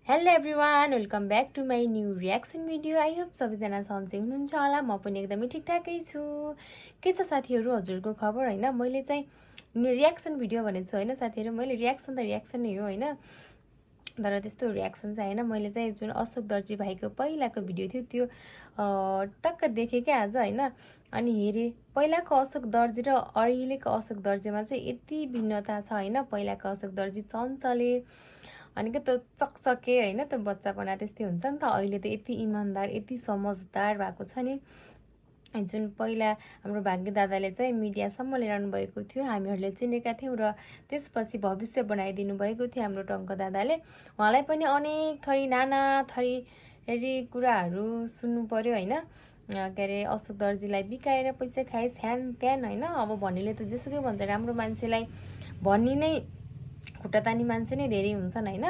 Hello everyone, welcome back to my new reaction video. I hope सबैजना सन्चै हुनुहुन्छ होला। म पनि एकदमै ठिकठाकै छु। के छ साथीहरू, हजुरको खबर होइन? मैले चाहिँ रियाक्सन भिडियो भनेको छु होइन साथीहरू। मैले रियाक्सन नै हो होइन, तर त्यस्तो रियाक्सन चाहिँ होइन। मैले चाहिँ जुन अशोक दर्जी भाइको पहिलाको भिडियो थियो त्यो टक्क देखेँ क्या आज होइन। अनि हेरेँ पहिलाको अशोक दर्जी र अहिलेको अशोक दर्जीमा चाहिँ यति भिन्नता छ होइन। पहिलाको अशोक दर्जी चञ्चले अनि के त चकचके होइन, त बच्चापना त्यस्तै हुन्छ नि त। अहिले त यति इमान्दार यति समझदार भएको छ नि। जुन पहिला हाम्रो भाग्य दादाले चाहिँ मिडियासम्म लिइरहनु भएको थियो, हामीहरूले चिनेका थियौँ र त्यसपछि भविष्य बनाइदिनु भएको थियो हाम्रो टङ्क दादाले। उहाँलाई पनि अनेक थरी नाना थरी कुराहरू सुन्नु पर्यो होइन। के अरे अशोक दर्जीलाई बिकाएर पैसा खाए स्यान त्यान होइन। अब भन्नेले त जेसुकै भन्छ, राम्रो मान्छेलाई भन्ने नै खुट्टा तानी मान्छे नै धेरै हुन्छन् होइन।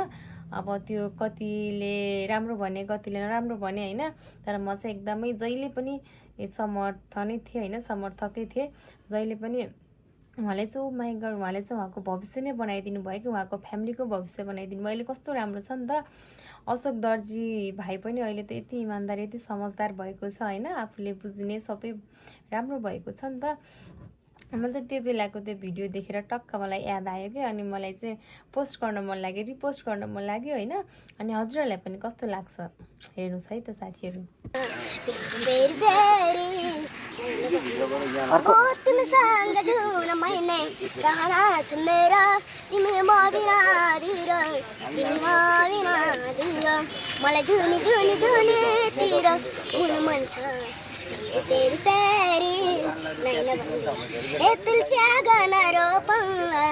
अब त्यो कतिले राम्रो भने कतिले नराम्रो भने होइन। तर म चाहिँ एकदमै जहिले पनि समर्थनै थिएँ होइन, समर्थकै थिएँ जहिले पनि। उहाँले चाहिँ माइ गड, उहाँले चाहिँ उहाँको भविष्य नै बनाइदिनु भयो कि, उहाँको फ्यामिलीको भविष्य बनाइदिनु भयो। अहिले कस्तो राम्रो छ नि त अशोक दर्जी भाइ पनि। अहिले त यति इमान्दार यति समझदार भएको छ होइन। आफूले बुझ्ने सबै राम्रो भएको छ नि त। म चाहिँ त्यो बेलाको त्यो भिडियो देखेर टक्क मलाई याद आयो कि, अनि मलाई चाहिँ पोस्ट गर्न मन लाग्यो, रिपोस्ट गर्न मन लाग्यो होइन। अनि हजुरहरूलाई पनि कस्तो लाग्छ हेर्नुहोस् है त साथीहरू। मलाई जुनी जुनी जुनीतिर हुनु मन छ तेरी तेरी नैना बन्जी तुलसिया गाना रोपौँला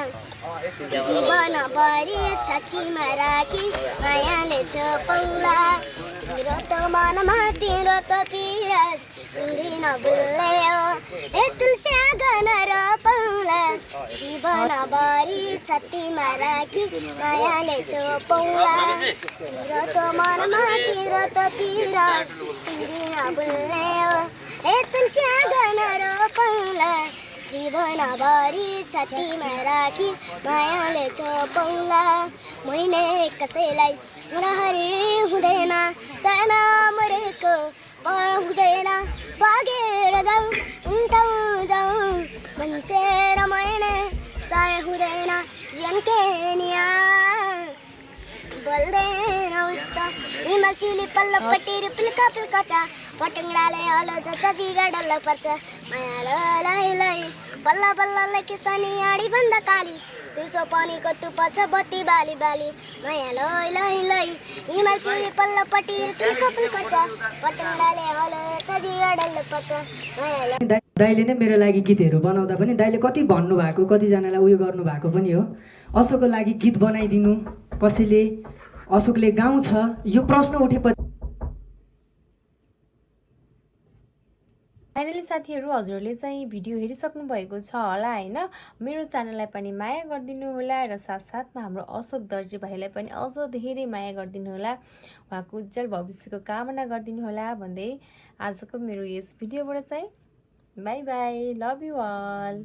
जीवन भरि छकीमा राखी मायाले चोपौँला तिम्रो त मनमा तिम्रो त पिरा दिन बुल्यो तुलसिया गाना रोपौँला जीवन भरि छतीमा राखी मायाले चोपौँला तिम्रो त मनमा तिम्रो त पिरा दिन बुल्यो तुलसिया गाना रोपौँला जीवन भरि छतीमा राखी मायाले चोपौँला मैले कसैलाई मुरारी हुँदैन तना मरेको हुँदैन बगेर जाउँ उन्टाउँ जाउँ मान्छे रमाइने साय हुँदैन जीवन केनिया बोल्दैन उस्तो हिमाल चुली पल्लोपट्टि पिल्का पिल्का छ पटङ्गाले हलो जच्चा जिगा डल्लो पर्छ माया लै लै बल्ल बल्लले किसानी आडी भन्दा काली दिउँसो पानीको तुप्प छ बत्ती बाली बाली माया लै लै लै हिमाल चुली पल्लोपट्टि पिल्का पिल्का छ पटङ्गाले हलो जच्चा जिगा डल्लो पर्छ माया। दाइले नै मेरो लागि गीतहरू बनाउँदा पनि दाइले कति भन्नुभएको, कतिजनालाई उयो गर्नुभएको पनि हो। अशोकको लागि गीत बनाइदिनु कसैले, अशोकले गाउँछ, यो प्रश्न उठेपछि फाइनली साथीहरू हजुरहरूले चाहिँ भिडियो हेरिसक्नु भएको छ होला होइन। मेरो च्यानललाई पनि माया गरिदिनु होला र साथसाथमा हाम्रो अशोक दर्जी भाइलाई पनि अझ धेरै माया गरिदिनु होला, उहाँको उज्जवल भविष्यको कामना गरिदिनु होला भन्दै आजको मेरो यस भिडियोबाट चाहिँ bye bye, love you all.